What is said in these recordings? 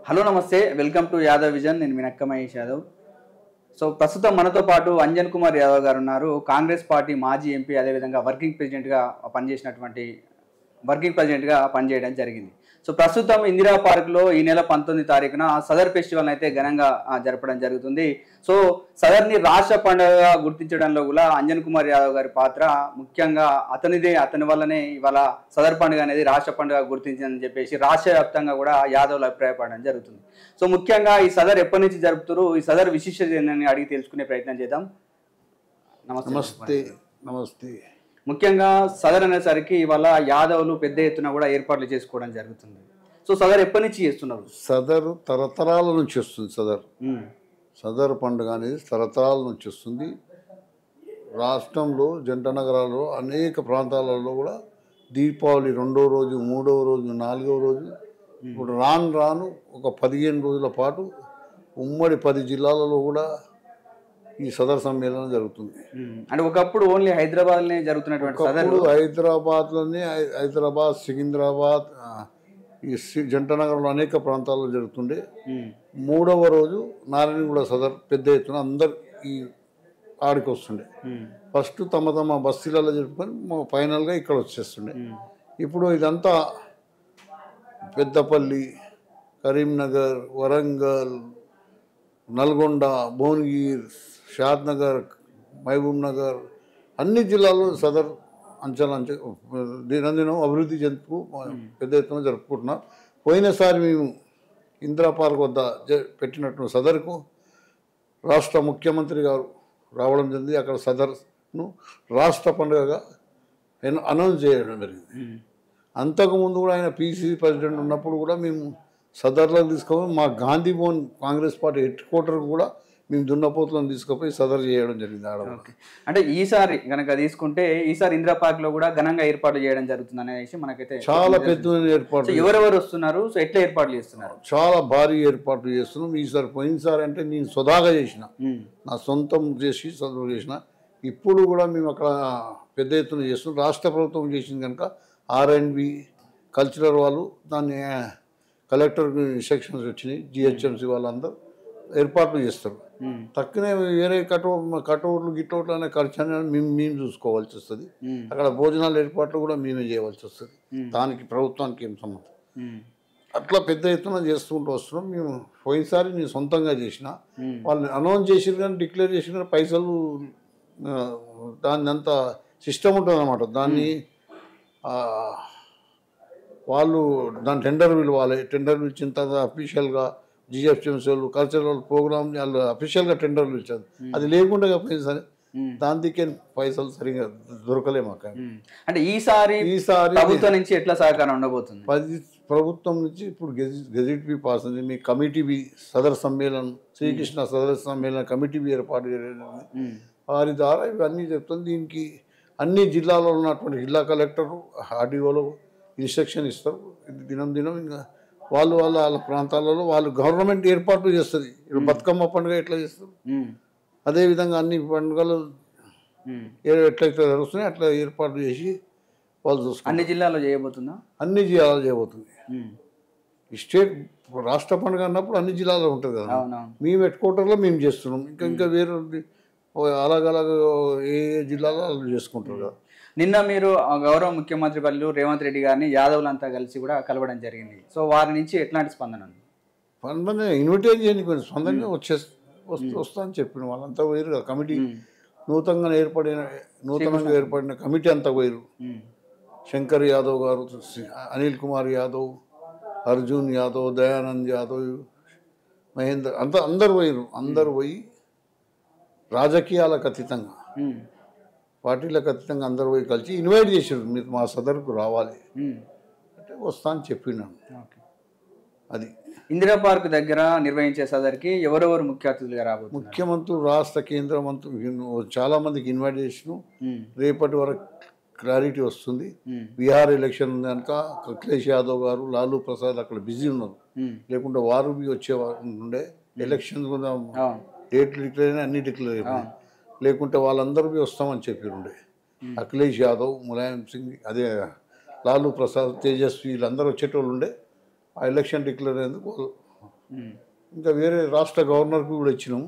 Hello నమస్తే, welcome to Yadav vision. నేను మీ నక్క మహేష్ యాదవ్. సో ప్రస్తుతం మనతో పాటు అంజన్ కుమార్ యాదవ్ గారు ఉన్నారు. కాంగ్రెస్ పార్టీ మాజీ ఎంపీ, అదేవిధంగా వర్కింగ్ ప్రెసిడెంట్గా పనిచేయడం జరిగింది. సో ప్రస్తుతం ఇందిరా పార్క్లో ఈ నెల 19 తారీఖున సదర్ ఫెస్టివల్ అయితే ఘనంగా జరపడం జరుగుతుంది. సో సదర్ని రాష్ట్ర పండుగగా గుర్తించడంలో కూడా అంజన్ కుమార్ యాదవ్ గారి పాత్ర ముఖ్యంగా అతని వల్లనే ఇవాళ సదర్ పండుగ అనేది రాష్ట్ర పండుగ గుర్తించిందని చెప్పేసి రాష్ట్ర వ్యాప్తంగా కూడా యాదవ్లు అభిప్రాయపడడం జరుగుతుంది. సో ముఖ్యంగా ఈ సదర్ ఎప్పటి నుంచి జరుపుతారు, ఈ సదర్ విశిష్టత ఏందని అడిగి తెలుసుకునే ప్రయత్నం చేద్దాం. నమస్తే. నమస్తే. ముఖ్యంగా సదర్ అనేసరికి ఇవాళ యాదవ్లు పెద్ద ఎత్తున కూడా ఏర్పాట్లు చేసుకోవడం జరుగుతుంది. సో సదర్ ఎప్పటి నుంచి చేస్తున్నారు? సదరు తరతరాల నుంచి వస్తుంది. సదర్ పండుగ అనేది తరతరాల నుంచి వస్తుంది. రాష్ట్రంలో జంట నగరాల్లో అనేక ప్రాంతాలలో కూడా దీపావళి 2వ రోజు, 3వ రోజు, 4వ రోజు, ఇప్పుడు రాను ఒక 15 రోజుల పాటు ఉమ్మడి 10 జిల్లాలలో కూడా ఈ సదర్ సమ్మేళనం జరుగుతుంది. అంటే ఒకప్పుడు ఓన్లీ హైదరాబాద్లోనే జరుగుతున్నటువంటి సదర్, హైదరాబాద్లోనే హైదరాబాద్, సికింద్రాబాద్, ఈ జంట నగరంలో అనేక ప్రాంతాల్లో జరుగుతుండే. 3వ రోజు నారాయణగూడ సదర్ పెద్ద ఎత్తున అందరు ఈ ఆడికి వస్తుండే. ఫస్ట్ తమ తమ బస్తీలలో జరుపుకొని ఫైనల్గా ఇక్కడ వచ్చేస్తుండే. ఇప్పుడు ఇదంతా పెద్దపల్లి, కరీంనగర్, వరంగల్, నల్గొండ, భువనగిరి, షాద్నగర్, మహబూబ్ నగర్ అన్ని జిల్లాల్లో సదర్ దినదినం అభివృద్ధి చెందుతూ పెద్ద ఎత్తున జరుపుకుంటున్నాం. పోయినసారి మేము ఇందిరా పార్క్ వద్ద పెట్టినట్టు సదర్కు రాష్ట్ర ముఖ్యమంత్రి గారు రావడం జరిగింది. అక్కడ సదర్ను రాష్ట్ర పండుగగా అనౌన్స్ చేయడం జరిగింది. అంతకుముందు కూడా ఆయన పిసిసి ప్రెసిడెంట్ ఉన్నప్పుడు కూడా మేము సదర్లకు తీసుకొని మా గాంధీ భవన్ కాంగ్రెస్ పార్టీ హెడ్ క్వార్టర్కు కూడా మేము దున్నపోతులను తీసుకుపోయి సదర్ చేయడం జరిగింది. అంటే ఈసారి కనుక తీసుకుంటే ఈసారి ఇందిరా పార్క్ లో కూడా ఘనంగా ఏర్పాటు చేయడం జరుగుతుంది అనేసి మనకైతే చాలా పెద్ద ఏర్పాటు. ఎవరెవరు వస్తున్నారు, సో ఎట్లా ఏర్పాట్లు చేస్తున్నారు? చాలా భారీ ఏర్పాట్లు చేస్తున్నాం. ఈసారి పోయినసారి అంటే నేను సొదాగా చేసిన, నా సొంతం చేసి చదువు చేసిన. ఇప్పుడు కూడా మేము అక్కడ పెద్ద ఎత్తున చేస్తున్నాం. రాష్ట్ర ప్రభుత్వం చేసింది కనుక R&B కల్చరల్ వాళ్ళు దాన్ని కలెక్టర్కి ఇన్స్ట్రక్షన్స్ వచ్చినాయి. GHMC వాళ్ళందరూ ఏర్పాట్లు చేస్తారు. తక్కువనే వేరే కటౌట్లు గిట్టౌట్లు అనే ఖర్చు అనేది మేము చూసుకోవాల్సి వస్తుంది. అక్కడ భోజనాల ఏర్పాట్లు కూడా మేమే చేయవలసి వస్తుంది. దానికి ప్రభుత్వానికి ఏం సంబంధం. అట్లా పెద్ద ఎత్తున చేసుకుంటూ వస్తున్నాం. మేము పోయినసారి నేను సొంతంగా చేసిన, వాళ్ళు అనౌన్స్ చేసిరు కానీ డిక్లేర్ చేసిన కానీ పైసలు దాన్ని అంత సిస్టమ్ ఉంటుంది అన్నమాట. దాన్ని వాళ్ళు దాని టెండర్ పిలవాలి. టెండర్ పిలిచిన తర్వాత అఫీషియల్గా GHMC వాళ్ళు కల్చరల్ ప్రోగ్రామ్ వాళ్ళు అఫీషియల్గా టెండర్లు ఇచ్చారు. అది లేకుండా పోయినసారి దానికి పైసలు సరిగా దొరకలే మాకు. అంటే ఈసారి ప్రభుత్వం నుంచి ఎట్లా సహకారం ఉండబోతుంది? ప్రభుత్వం నుంచి ఇప్పుడు గెజిట్ బి పాస్ ఉంది. మీ కమిటీ బి సదర్ సమ్మేళనం, శ్రీకృష్ణ సదర్ సమ్మేళన కమిటీ బి ఏర్పాటు చేయడం, వారి ద్వారా ఇవన్నీ చెప్తుంది. దీనికి అన్ని జిల్లాలో ఉన్నటువంటి జిల్లా కలెక్టరు, RDOలు ఇన్స్ట్రక్షన్ ఇస్తారు. దినం ఇంకా వాళ్ళ ప్రాంతాలలో వాళ్ళు గవర్నమెంట్ ఏర్పాట్లు చేస్తుంది. ఇప్పుడు బతుకమ్మ పండుగ ఎట్లా చేస్తారు, అదేవిధంగా అన్ని పండుగలు ఎట్లయితే జరుగుతున్నాయి అట్లా ఏర్పాట్లు చేసి వాళ్ళు చూసుకుంటారు. అన్ని జిల్లాలో చేయబోతుందా? అన్ని జిల్లాలో చేయబోతుంది. స్టేట్ రాష్ట్ర పండుగ అన్నప్పుడు అన్ని జిల్లాలో ఉంటుంది కదా. మేము హెడ్ క్వార్టర్లో మేము చేస్తున్నాం. ఇంకా వేరే అలాగ ఏ జిల్లాలో వాళ్ళు చేసుకుంటారు కదా. నిన్న మీరు గౌరవ ముఖ్యమంత్రి వర్యులు రేవంత్ రెడ్డి గారిని యాదవ్లంతా కలిసి కూడా కలవడం జరిగింది. సో వారి నుంచి ఎట్లాంటి స్పందన ఉంది? ఇన్విటేట్ చేయడానికి స్పందనగా వస్తా అని చెప్పిన వాళ్ళంతా పోయారు కదా. కమిటీ నూతనంగా ఏర్పడిన కమిటీ అంతా పోయారు. శంకర్ యాదవ్ గారు, అనిల్ కుమార్ యాదవ్, అర్జున్ యాదవ్, దయానంద్ యాదవ్, మహేందర్ అందరు పోయారు. అందరు పోయి రాజకీయాలకు అతీతంగా, పార్టీలకు అతీతంగా అందరు పోయి కలిసి ఇన్వైట్ చేశారు. మీరు మా సదర్కు రావాలి అంటే వస్తా అని చెప్పినాను. అది ఇందిరా పార్క్ దగ్గర నిర్వహించే సదర్కి ఎవరెవరు ముఖ్య అతిథులుగా రాబోతున్నారు? ముఖ్యమంత్రులు, రాష్ట్ర కేంద్ర మంత్రులు చాలా మందికి ఇన్వైట్ చేసినాం. రేపటి వరకు క్లారిటీ వస్తుంది. బీహార్ ఎలక్షన్ ఉంది కనుక అఖిలేష్ యాదవ్ గారు, లాలూ ప్రసాద్ అక్కడ బిజీ ఉన్నారు. లేకుంటే వారు వచ్చేవారు ఉండే. ఎలక్షన్ కూడా డేట్లు డిక్లేర్ అయినా అన్ని డిక్లేర్ అయిపోయినాయి. లేకుంటే వాళ్ళందరూ వస్తామని చెప్పిరుండే. అఖిలేష్ యాదవ్, ములాయం సింగ్, అదే లాలూ ప్రసాద్, తేజస్వి వీళ్ళందరూ వచ్చేటోళ్ళు ఉండే. ఆ ఎలక్షన్ డిక్లేర్ అయ్యేందుకు ఇంకా వేరే రాష్ట్ర గవర్నర్కి కూడా ఇచ్చినాము.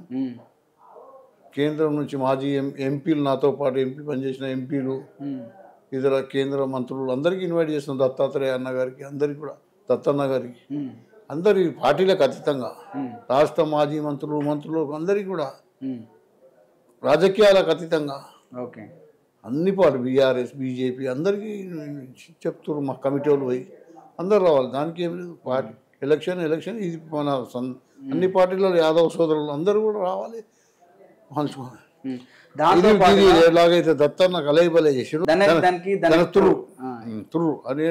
కేంద్రం నుంచి మాజీ ఎంపీలు, నాతో పాటు ఎంపీ పనిచేసిన ఎంపీలు, ఇతర కేంద్ర మంత్రులు అందరికీ ఇన్వైట్ చేస్తున్నాం. దత్తాత్రేయ అన్న గారికి, అందరికి కూడా, దత్తన్న గారికి, అందరి పార్టీలకు అతీతంగా, రాష్ట్ర మాజీ మంత్రులు అందరికీ కూడా, రాజకీయాలకు అతీతంగా ఓకే అన్ని పార్టీ బీఆర్ఎస్, బీజేపీ అందరికీ చెప్తున్నారు. మా కమిటీ వాళ్ళు పోయి అందరు రావాలి. దానికి ఏం లేదు. పార్టీ ఎలక్షన్ ఇది మన అన్ని పార్టీలలో యాదవ్ సోదరులు అందరూ కూడా రావాలి, పంచుకోవాలి. ఎలాగైతే దత్తన్న కలయిబలే చేసాడు తుర్రు అనే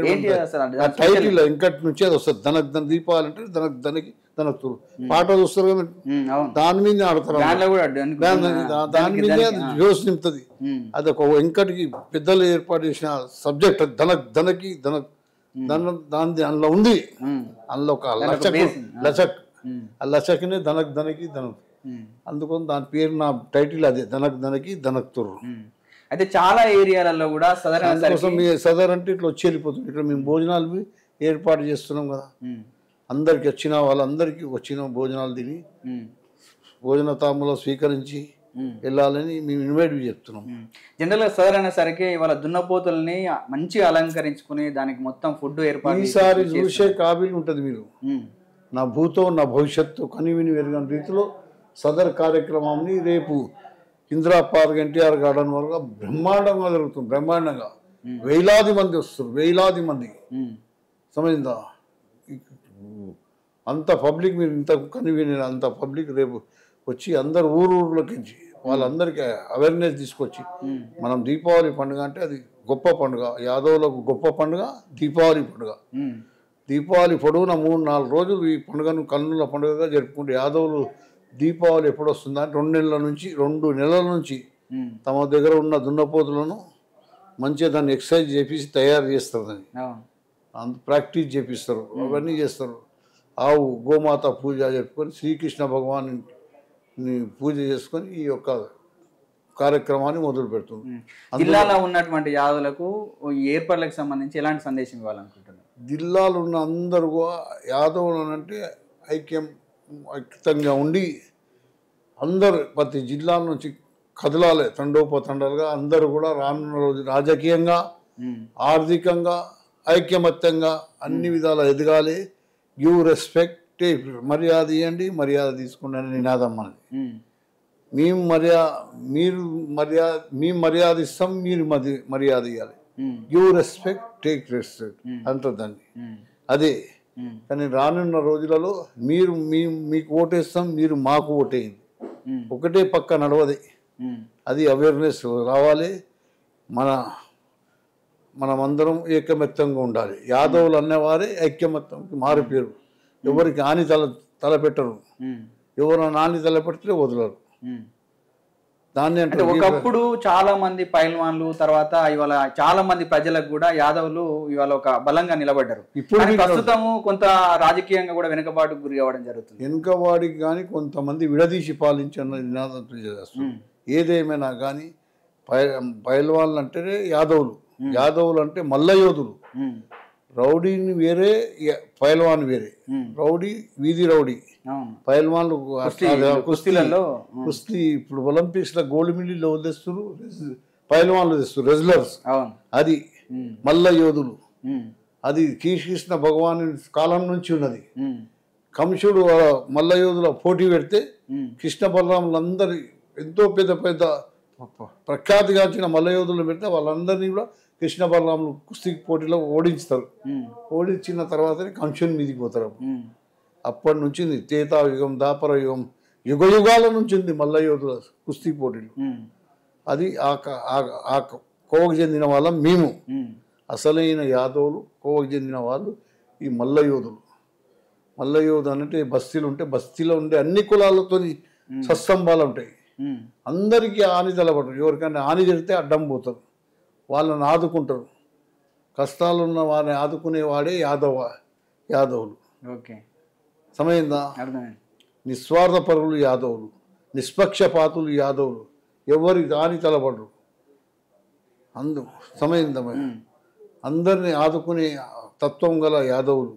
టైటిల్ ఇంకటి నుంచి అది వస్తుంది. దన దీపాలంటే దన తుర్రు పాట చూస్తారు కదా, దాని మీద ఆడతారు. దాని మీద జోస్ నింపుతుంది. అది ఒక వెంకటికి పెద్దలు ఏర్పాటు చేసిన సబ్జెక్ట్. దానికి అందులో ఉంది. అందులో ఒక లచక్, ఆ లచక్నే దనకి అందుకని దాని పేరు, నా టైటిల్ అదే, దనకి తుర్రు. అయితే చాలా ఏరియాలలో కూడా సదర్ అంటే ఇట్లా వచ్చి వెళ్ళిపోతుంది. ఇక్కడ మేము భోజనాలు ఏర్పాటు చేస్తున్నాం కదా, అందరికి వచ్చిన వాళ్ళందరికీ వచ్చిన భోజనాలు తిని భోజన తాములో స్వీకరించి వెళ్ళాలని మేము ఇన్వైట్ చెప్తున్నాం. జనరల్గా సదర్ అనేసరికి ఇవాళ దున్నపోతుల్ని మంచిగా అలంకరించుకుని దానికి మొత్తం ఫుడ్ ఏర్పాటు ఈసారి చూసే కాబీలు ఉంటుంది. మీరు నా భూతో నా భవిష్యత్తు కనివిని వెరగని రీతిలో సదర్ కార్యక్రమాన్ని రేపు ఇందిరా పార్క్, ఎన్టీఆర్ గార్డెన్ వరకు బ్రహ్మాండంగా జరుగుతుంది. బ్రహ్మాండంగా వేలాది మంది వస్తారు, వేలాది మంది. సమయందా అంత పబ్లిక్, మీరు ఇంత కనివిని అంత పబ్లిక్ రేపు వచ్చి అందరు ఊర్లోకి వాళ్ళందరికీ అవేర్నెస్ తీసుకొచ్చి, మనం దీపావళి పండుగ అంటే అది గొప్ప పండుగ, యాదవులకు గొప్ప పండుగ దీపావళి పండుగ. దీపావళి పొడవున 3-4 రోజులు ఈ పండుగను కన్నుల పండుగగా జరుపుకుంటే, యాదవులు దీపావళి ఎప్పుడు వస్తుందా 2 నెలల నుంచి తమ దగ్గర ఉన్న దున్నపోతులను మంచిగా దాన్ని ఎక్సర్సైజ్ చేపించి తయారు చేస్తారు. దాన్ని అంత ప్రాక్టీస్ చేపిస్తారు, అవన్నీ చేస్తారు. ఆవు గోమాత పూజ జరుపుకొని శ్రీకృష్ణ భగవాన్ పూజ చేసుకొని ఈ యొక్క కార్యక్రమాన్ని మొదలు పెడుతుంది. జిల్లాలో ఉన్నటువంటి యాదవులకు ఈ ఏర్పాట్లకు సంబంధించి ఎలాంటి సందేశం ఇవ్వాలనుకుంటున్నారు? జిల్లాలో ఉన్న అందరూ యాదవులు అంటే ఐక్యంగా ఉండి అందరూ ప్రతి జిల్లాల నుంచి కదలాలి, తండోపతండాలుగా అందరూ కూడా రానున్న రోజు రాజకీయంగా, ఆర్థికంగా, ఐక్యమత్యంగా అన్ని విధాలా ఎదగాలి. గివ్ రెస్పెక్ట్, మర్యాద ఇవ్వండి, మర్యాద తీసుకోండి అని నినాదం మనది. మేము మర్యాద ఇస్తాం, మీరు మర్యాద ఇవ్వాలి. గివ్ రెస్పెక్ట్, టేక్ రెస్పెక్ట్ అంటారు దాన్ని. అదే కానీ రానున్న రోజులలో మీకు ఓటేస్తాం, మీరు మాకు ఓటేయండి, ఒకటే పక్క నడవది. అది అవేర్నెస్ రావాలి. మనమందరం ఐకమత్యంగా ఉండాలి. యాదవులు అన్నవారే ఐక్యమత్యంకి మారు పేరు. ఎవరికి హాని తలపెట్టరు, ఎవరు నాని తలపెడితే వదలరు. దాన్ని అంటే ఒకప్పుడు చాలా మంది పైల్వాన్లు, తర్వాత ఇవాళ చాలా మంది ప్రజలకు కూడా యాదవులు ఇవాళ ఒక బలంగా నిలబడ్డారు. ఇప్పుడు ప్రస్తుతము కొంత రాజకీయంగా కూడా వెనుకబాటుకు గురి కావడం జరుగుతుంది. వెనుకబాటుకి కానీ కొంతమంది విడదీసి పాలించన్న నినాదం చేస్తారు. ఏదేమైనా కానీ పైల్వాన్లు అంటేనే యాదవులు, యాదవులు అంటే మల్ల యోధులు. రౌడీని వేరే, పైల్వాన్ వేరే. రౌడీ వీధి రౌడీ, పైల్వాన్లు కుస్తీలలో. కుస్తీ ఇప్పుడు ఒలింపిక్స్ లో గోల్డ్ మెడల్ వదిలేస్తారు, పైల్వాన్లు తెస్తారు, రెజ్లర్స్. అది మల్ల యోధులు. అది శ్రీకృష్ణ భగవాన్ కాలం నుంచి ఉన్నది. కంసుడు మల్ల యోధుల పోటీ పెడితే కృష్ణ బలరాములు అందరి ఎంతో పెద్ద పెద్ద ప్రఖ్యాతిగాంచిన మల్ల యోధులు పెడితే వాళ్ళందరినీ కూడా కృష్ణ బలరాములు కుస్తీ పోటీలో ఓడించుతారు. ఓడించిన తర్వాతనే కంసుని మీదికి పోతారు. అప్పటి నుంచి త్రేతాయుగం, ద్వాపర యుగం, యుగ యుగాల నుంచి ఉంది మల్ల యోధుల కుస్తీ పోటీలు. అది ఆ కోవకు చెందిన వాళ్ళం మేము. అసలైన యాదవులు కోవకు చెందిన వాళ్ళు ఈ మల్ల యోధులు. మల్ల యోధు అంటే బస్తీలు ఉంటే బస్తీలో ఉండే అన్ని కులాలతో సత్సంబాలు ఉంటాయి. అందరికీ హాని తలపడరు. ఎవరికైనా హాని జరిగితే అడ్డం పోతారు, వాళ్ళని ఆదుకుంటారు. కష్టాలున్న వారిని ఆదుకునేవాడే యాదవులు. ఓకే, సమయందా? నిస్వార్థ పరులు యాదవులు, నిష్పక్షపాతులు యాదవులు, ఎవరి హాని తలపడరు. సమయందమే అందరినీ ఆదుకునే తత్వం గల యాదవులు.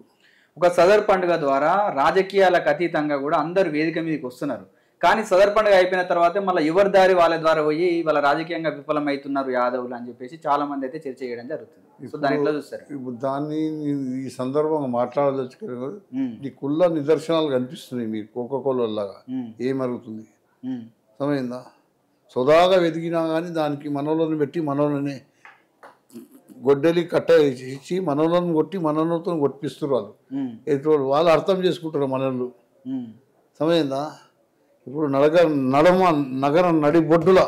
ఒక సదర్ పండుగ ద్వారా రాజకీయాలకు అతీతంగా కూడా అందరు వేదిక మీదకి వస్తున్నారు. కానీ సదర్ పండుగ అయిపోయిన తర్వాత మళ్ళీ ఎవరి దారి వాళ్ళ ద్వారా పోయి వాళ్ళ రాజకీయంగా విఫలమవుతున్నారు యాదవులు అని చెప్పేసి చాలా మంది అయితే చర్చ చేయడం జరుగుతుంది. సో దాన్ని ఎట్లా చూస్తారు? ఇప్పుడు దాన్ని ఈ సందర్భంగా మాట్లాడదలుచుకునే ఈ కుళ్ళ నిదర్శనాలు కనిపిస్తున్నాయి మీకు కోకోకోలాగా. ఏమరుగుతుంది సమయందా? సొదాగా వెతికినా కానీ దానికి మనోళ్ళని పెట్టి మనోళ్ళని గొడ్డలి కట్ట ఇచ్చి మనోళ్ళని కొట్టి మనోళ్ళతో కొట్టిపిస్తారు వాళ్ళు. ఎటువంటి వాళ్ళు అర్థం చేసుకుంటారు మనోళ్ళు. సమయందా? ఇప్పుడు నగరం నడిబొడ్డుల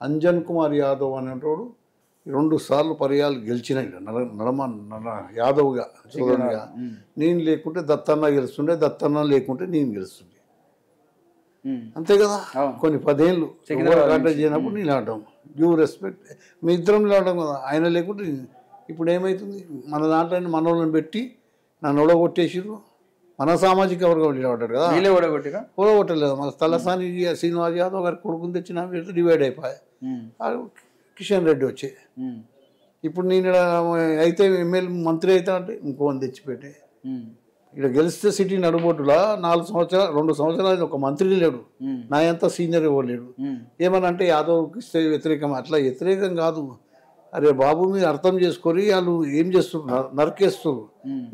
అంజన్ కుమార్ యాదవ్ అనేటోడు 2 సార్లు పర్యాలు గెలిచినాయి యాదవ్గా చూడండిగా. నేను లేకుంటే దత్తన్న గెలుస్తుండే, దత్తన్న లేకుంటే నేను గెలుస్తుండే. అంతే కదా. కొన్ని 10 ఏళ్ళు కాంటాక్ట్ చేయనప్పుడు నేను ఆడటం డ్యూ రెస్పెక్ట్ మీ ఇద్దరం నిలవడం కదా. ఆయన లేకుంటే ఇప్పుడు ఏమవుతుంది? మన దాంట్లో మన వాళ్ళని పెట్టి నన్ను ఒడగొట్టేసిర్రు. మన సామాజిక వర్గం నిలబడ్డాడు కదా. ఓడగొట్టలేదు. మన తలసాని శ్రీనివాస్ యాదవ్ గారి కొడుకుని తెచ్చిన డివైడ్ అయిపోయాయి. కిషన్ రెడ్డి వచ్చి ఇప్పుడు నేను అయితే ఎమ్మెల్యే మంత్రి అయితే అంటే ఇంకోని తెచ్చిపెట్టే ఇక్కడ గెలిస్తే సిటీ నడుబొట్టులా 2 సంవత్సరాలు ఒక మంత్రి లేడు. నా ఎంత సీనియర్ ఎవరు లేడు. ఏమనంటే యాదవ్కి ఇస్తే వ్యతిరేకం. అట్లా వ్యతిరేకం కాదు. అరే బాబు మీరు అర్థం చేసుకొని వాళ్ళు ఏం చేస్తున్నారు, నరికేస్తున్నారు.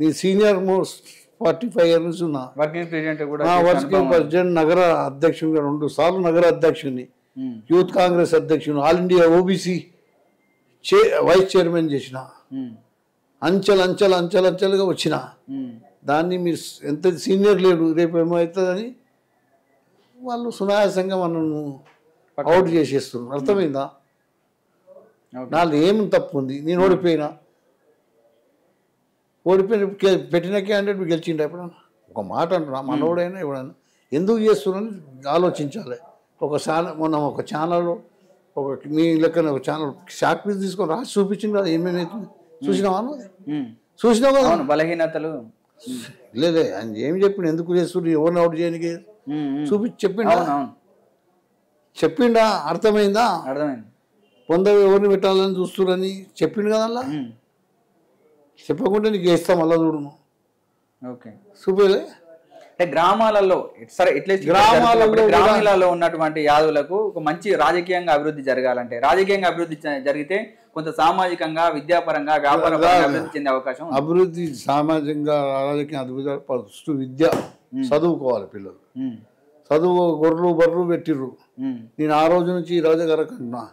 నీ సీనియర్ మోస్ట్ 45 ఇయర్స్ ఉన్నా వర్కింగ్ ప్రెసిడెంట్, నగర అధ్యక్షుడిగా 2 సార్లు నగర అధ్యక్షుడిని, యూత్ కాంగ్రెస్ అధ్యక్షుడు, all India OBC vice chairman చేసిన, అంచెలుగా వచ్చిన దాన్ని మీరు ఎంత సీనియర్ లేడు రేపు ఏమవుతుందని వాళ్ళు సునాయాసంగా మనను అవుట్ చేసేస్తున్నారు. అర్థమైందా? నాలో ఏమి తప్పు ఉంది? నేను ఓడిపోయిన పెట్టిన క్యాండిడేట్ గెలిచిండు. ఎప్పుడన్నా ఒక మాట అంటున్నా, మనోడైనా ఎవడైనా ఎందుకు చేస్తున్నారని ఆలోచించాలి. మొన్న ఒక ఛానల్ మీ లెక్కన ఒక ఛానల్ షాక్ పీస్ తీసుకొని రాసి చూపించింది కదా ఏమేమవుతుంది. చూసినావా? చూసినావు కదా. బలహీనతలు లేదే ఆయన ఏమి చెప్పిండు, ఎందుకు చేస్తుండ్రు, ఎవరిని అవుట్ చేయడానికి చూపించి చెప్పిండా? అర్థమైందా? పొందవి ఎవరిని పెట్టాలని చూస్తురని చెప్పిండు కదా. అలా చెప్పకుండా నీకు వేస్తాం మళ్ళా చూడు. ఓకే చూపేలే. అంటే గ్రామాలలో సరే గ్రామాలలో ఉన్నటువంటి యాదవులకు ఒక మంచి రాజకీయంగా అభివృద్ధి జరగాలంటే, రాజకీయంగా అభివృద్ధి జరిగితే కొంత సామాజికంగా, విద్యాపరంగా, వ్యాపారంగా అభివృద్ధి చెందే అవకాశం. అభివృద్ధి సామాజికంగా రాజకీయ అభివృద్ధి ఫస్ట్ విద్య చదువుకోవాలి పిల్లలు. చదువు గొర్రెలు బర్రెలు పెట్టిర్రు. నేను ఆ రోజు నుంచి ఈ రోజు కనుకుంటున్నా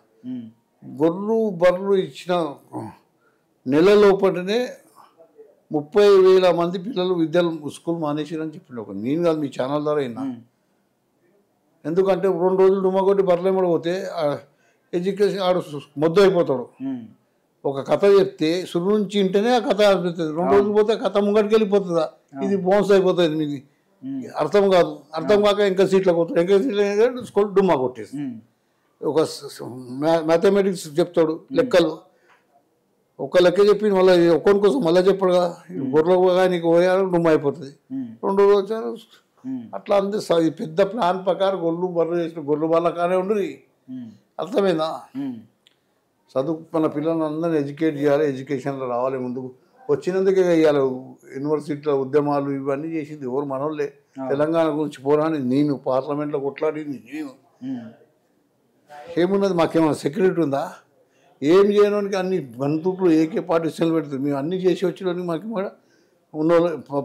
గొర్రెలు బర్రెలు ఇచ్చిన నెల లోపలనే 30,000 మంది పిల్లలు స్కూల్ మానేసారని చెప్పిండు. ఒక నేను కాదు, మీ ఛానల్ ద్వారా అయినా. ఎందుకంటే 2 రోజులు డుమ్మగొట్టి బర్రెలు పోతే ఎడ్యుకేషన్ ఆడు మొద్దు అయిపోతాడు. ఒక కథ చెప్తే సురు నుంచి వింటేనే ఆ కథ అనిపిస్తుంది. 2 రోజులు పోతే కథ ముంగటికి వెళ్ళిపోతుందా, ఇది బౌన్స్ అయిపోతుంది. మీకు అర్థం కాదు. అర్థం కాక ఇంకా సీట్లకు పోతాడు. ఇంకా సీట్లు స్కూల్ డుమ్మా కొట్టేసి ఒక మ్యాథమెటిక్స్ చెప్తాడు, లెక్కలు ఒక లెక్క చెప్పి మళ్ళీ ఒక్కరి కోసం మళ్ళీ చెప్పడు కదా. గొర్రెలు నీకు పోయారు డుమ్మ అయిపోతుంది. 2 రోజులు వచ్చారు అట్లా. అంతే పెద్ద ప్లాన్ ప్రకారం బర్రెలు చేసిన గొర్రెలు వాళ్ళ కానీ ఉండదు. అర్థమైందా? చదువుకున్న పిల్లలను అందరినీ ఎడ్యుకేట్ చేయాలి, ఎడ్యుకేషన్లో రావాలి. ముందుకు వచ్చినందుకే వేయాలి. యూనివర్సిటీలో ఉద్యమాలు ఇవన్నీ చేసింది ఎవరు? మనోళ్ళే. తెలంగాణ గురించి పోరాని నేను, పార్లమెంట్లో కొట్లాడింది నేను. ఏమున్నది? మాకేమైనా సెక్యూరిటీ ఉందా? ఏం చేయడానికి అన్ని బంతుకులు ఏకే పార్టీషన్లు పెడుతుంది. మేము అన్నీ చేసి వచ్చేవాడికి మాకు కూడా ఉన్న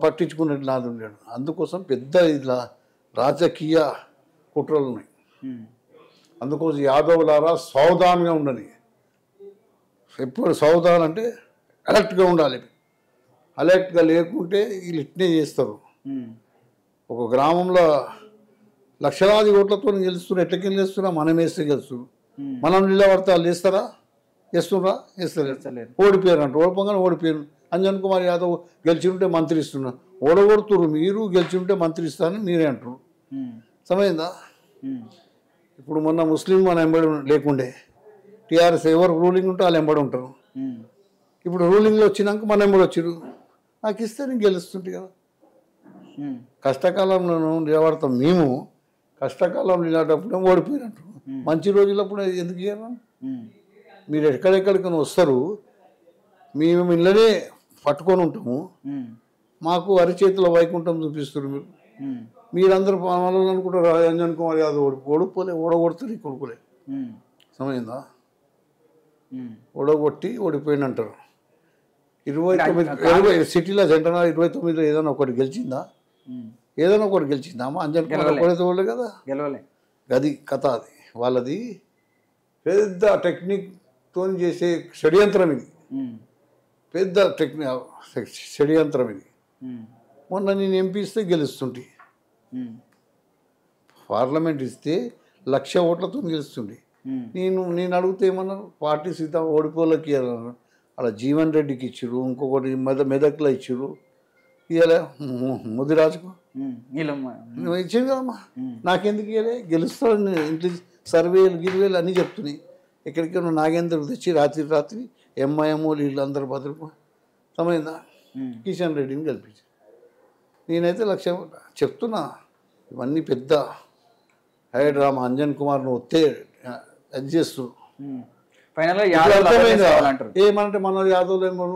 పట్టించుకున్నట్టు నాది ఉండేది. అందుకోసం పెద్ద ఇట్లా రాజకీయ కుట్రలు ఉన్నాయి. అందుకోసం యాదవులారా సావధానంగా ఉండాలి. ఎప్పుడు సావధానం అంటే అలర్ట్గా ఉండాలి. అలర్ట్గా లేకుంటే వీళ్ళు ఇట్నే చేస్తారు. ఒక గ్రామంలో లక్షలాది ఓట్లతో గెలుస్తున్నారు. ఎట్లకి గెలుస్తున్నా? మనం వేస్తే గెలుస్తున్నారు. మనం నిలబడితే వాళ్ళు వేస్తారా? వేస్తున్నా? వేస్తలేరు. ఓడిపోయారు అంటారు. ఓడిపోగానే ఓడిపోయారు. అంజన్ కుమార్ యాదవ్ గెలిచి ఉంటే మంత్రి ఇస్తున్నారు. ఓడగొడుతున్నారు. మీరు గెలిచి ఉంటే మంత్రి ఇస్తారని మీరే అంటారు. సమయందా? ఇప్పుడు మొన్న ముస్లిం మన ఎంబడి లేకుండే టీఆర్ఎస్ ఎవరు రూలింగ్ ఉంటే వాళ్ళు ఎంబడి ఉంటారు. ఇప్పుడు రూలింగ్లో వచ్చినాక మన ఎంబడి వచ్చారు. నాకు ఇస్తే నేను గెలుస్తుంటే కదా. కష్టకాలంలో నిలబడతాం మేము. కష్టకాలంలో నిలబడేటప్పుడు ఓడిపోయినట్టు. మంచి రోజులప్పుడు ఎందుకు ఇయ్యారు? మీరు ఎక్కడెక్కడికైనా వస్తారు. మేము ఇళ్ళనే పట్టుకొని ఉంటాము. మాకు అరిచేతిలో వైకుంఠం చూపిస్తారు మీరు. మీరందరూ మనలో అనుకుంటారు అంజన్ కుమార్ యాదవ్ ఓడిపోలే, ఓడగొడుతుంది కొడుకులే. సమయందా ఓడగొట్టి ఓడిపోయినంటారు. 20 సిటీలో సెంటర్ 29లో ఏదైనా ఒకటి గెలిచిందా? ఏదైనా ఒకటి గెలిచిందా? అమ్మ అంజన్ కుమార్ ఒకటైతే వాళ్ళే కదా గెలవలే. అది కథ. అది వాళ్ళది పెద్ద టెక్నిక్తో చేసే షడ్యంత్రం ఇది. పెద్ద షడ్యంత్రం ఇది. మొన్న నేను ఎంపీ ఇస్తే గెలుస్తుంటే, పార్లమెంట్ ఇస్తే 1,00,000 ఓట్లతో గెలుస్తుండే. నేను అడిగితే ఏమన్నారు, పార్టీ సీత ఓడిపోలకి అలా జీవన్ రెడ్డికి ఇచ్చిర్రు, ఇంకొకటి మెదక్లో ఇచ్చిర్రు, ఇవ్వలే ముదిరాజుకు ఇచ్చింది కదమ్మా. నాకెందుకు ఇవ్వలే? గెలుస్తాను ఇంట్లో సర్వేలు గిరివేలు అన్నీ చెప్తున్నాయి. ఎక్కడికైనా నాగేంద్ర తెచ్చి రాత్రి ఎంఐఎం వీళ్ళందరూ భద్రప సమయందా కిషన్ రెడ్డిని గెలిపించి. నేనైతే 1,00,000 చెప్తున్నా. ఇవన్నీ పెద్ద హైడ్రామా. అంజన్ కుమార్ను వస్తే అది చేస్తున్నారు. ఏమంటే మన యాదవ్లు ఏమో,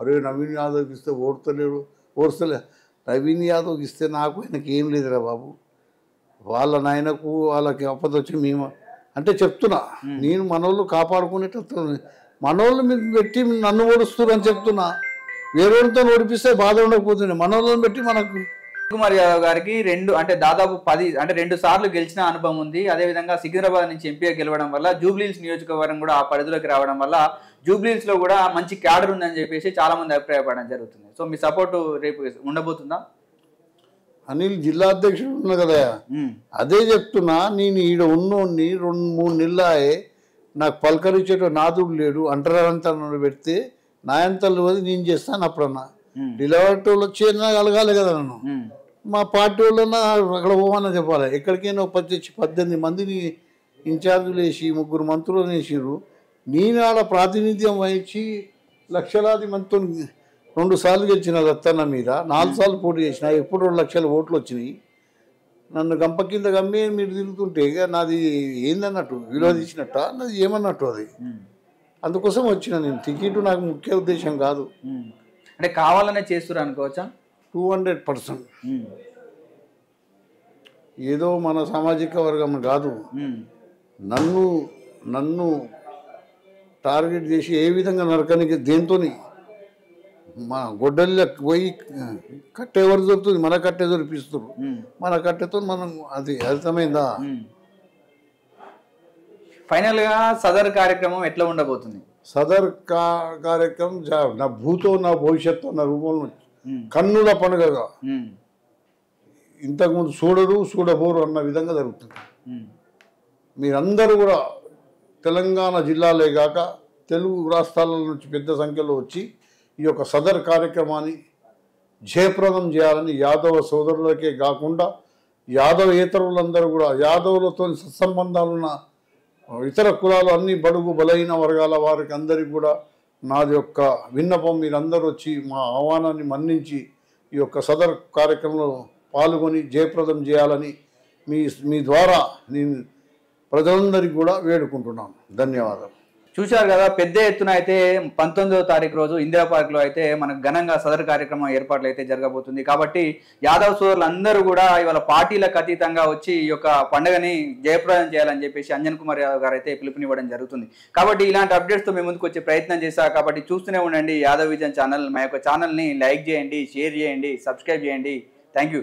అరే నవీన్ యాదవ్కి ఇస్తే ఓర్చలే. నవీన్ యాదవ్కి ఇస్తే నాకు ఆయనకి ఏం లేదురా బాబు, వాళ్ళ నాయనకు వాళ్ళకి అప్పదొచ్చి మేము అంటే చెప్తున్నా. నేను మనోళ్ళు కాపాడుకునేటట్టు మనోళ్ళు మీరు పెట్టి నన్ను ఓడుస్తారు అని చెప్తున్నా. వేరేతో ఓడిపిస్తే బాధ ఉండకపోతుంది. మనోళ్ళని పెట్టి మనకు కుమార్ యాదవ్ గారికి దాదాపు 2 సార్లు గెలిచిన అనుభవం ఉంది. అదేవిధంగా సికింద్రాబాద్ నుంచి ఎంపీగా గెలవడం వల్ల జూబ్లీహిల్స్ నియోజకవర్గం కూడా ఆ పరిధిలోకి రావడం వల్ల జూబ్లీహిల్స్ లో కూడా మంచి క్యాడర్ ఉందని చెప్పేసి చాలా మంది అభిప్రాయపడడం జరుగుతుంది. సో మీ సపోర్టు రేపు ఉండబోతుందా? అనిల్ జిల్లా అధ్యక్షుడు ఉన్నా కదా, అదే చెప్తున్నా. నేను ఈడ ఉన్నోడిని 2-3 నెలలాయే నాకు పలకరించేట నాదుడు లేడు. అంటరాంతరం పెడితే నా ఎంతలు నేను చేస్తాను. అప్పుడన్నా డిలవరీ వాళ్ళు వచ్చి కలగాలి కదా నన్ను. మా పార్టీ వాళ్ళన్నా అక్కడ పోవన్నా చెప్పాలి. ఎక్కడికైనా 18 మందిని ఇన్ఛార్జీలు వేసి 3 మంత్రులను వేసిర్రు. నేను ఆడ ప్రాతినిధ్యం వహించి లక్షలాది మందితో 2 సార్లు గెలిచిన రత్తన్న మీద 4 సార్లు పోటీ చేసిన. ఎప్పుడు 2 లక్షల ఓట్లు వచ్చినాయి. నన్ను గంప కింద గమ్మి మీరు తిరుగుతుంటే నాది ఏందన్నట్టు, విరోధించినట్ట నాది ఏమన్నట్టు. అది అందుకోసం వచ్చిన నేను. టికెట్ నాకు ముఖ్య ఉద్దేశం కాదు. అంటే కావాలనే చేస్తున్నారు అనుకోవచ్చా? 200%. ఏదో మన సామాజిక వర్గం కాదు, నన్ను టార్గెట్ చేసి ఏ విధంగా నరకనికి దేంతో మా గొడ్డల్లో పోయి కట్టె ఎవరు దొరుకుతుంది? మన కట్టె దొరికిస్తారు. మన కట్టెతో మనం అది అర్థమైందా? ఫైనల్ గా సదర్ కార్యక్రమం ఎట్లా ఉండబోతుంది? సదర్ కార్యక్రమం నా భూతో నా భవిష్యత్తు నా రూపంలో కన్నుల పండుగగా ఇంతకుముందు చూడబోరు అన్న విధంగా జరుగుతుంది. మీరందరూ కూడా తెలంగాణ జిల్లాలే కాక తెలుగు రాష్ట్రాల నుంచి పెద్ద సంఖ్యలో వచ్చి ఈ యొక్క సదర్ కార్యక్రమాన్ని జయప్రదం చేయాలని యాదవ సోదరులకే కాకుండా యాదవేతరులందరూ కూడా, యాదవులతో సత్సంబంధాలున్న ఇతర కులాలు అన్ని బడుగు బలహీన వర్గాల వారికి అందరికీ కూడా నాది యొక్క విన్నపం, మీరందరూ వచ్చి మా ఆహ్వానాన్ని మన్నించి ఈ యొక్క సదర్ కార్యక్రమంలో పాల్గొని జయప్రదం చేయాలని మీ ద్వారా నేను ప్రజలందరికీ కూడా వేడుకుంటున్నాను. ధన్యవాదాలు. చూశారు కదా, పెద్ద ఎత్తున అయితే 19వ తారీఖు రోజు ఇందిరా పార్క్లో అయితే మనకు ఘనంగా సదర్ కార్యక్రమం ఏర్పాట్లు అయితే జరగబోతుంది. కాబట్టి యాదవ్ సోదరులు అందరూ కూడా ఇవాళ పార్టీలకు అతీతంగా వచ్చి ఈ యొక్క పండుగని జయప్రదం చేయాలని చెప్పేసి అంజన్ కుమార్ యాదవ్ గారు అయితే పిలుపునివ్వడం జరుగుతుంది. కాబట్టి ఇలాంటి అప్డేట్స్తో మేము ముందుకు వచ్చే ప్రయత్నం చేశా. కాబట్టి చూస్తూనే ఉండండి యాదవ్ విజన్ ఛానల్. మా యొక్క ఛానల్ని లైక్ చేయండి, షేర్ చేయండి, సబ్స్క్రైబ్ చేయండి. Thank you.